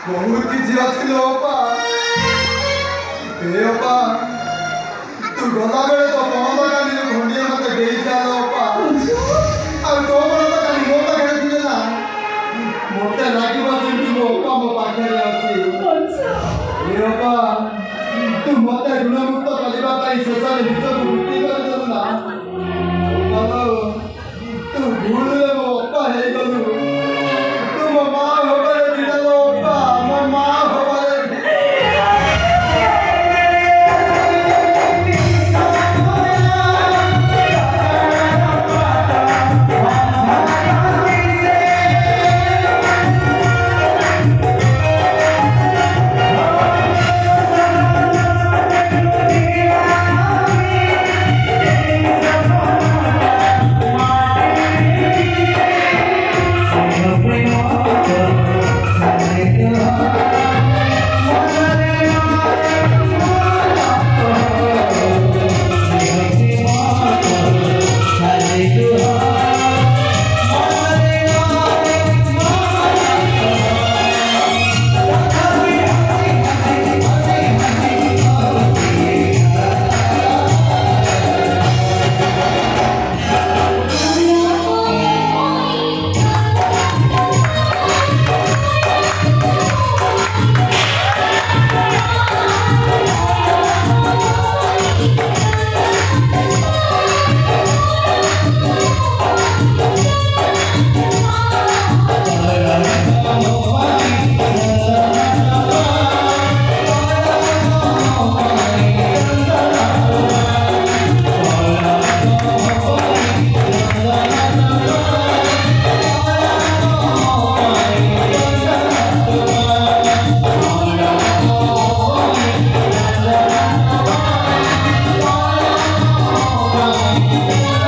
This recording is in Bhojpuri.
बहुत किसी अच्छी ओपा ए ओपा तू गला बेले तो पौंदा काली जो घोंडिया मते देई चालो ओपा अब तो बड़ा तो काली मोटा करे दिले ना मोटे लागी बात की वो ओपा मो पाखे आसी अच्छा ए ओपा तू मते गुण मुक्त काली बात आई ससा ने बिचो मुक्ति कर दो ना ओपा तू भूल ले वो ओपा है गलू तू मां हो गए दिलो ओपा मां हो गए Thank you.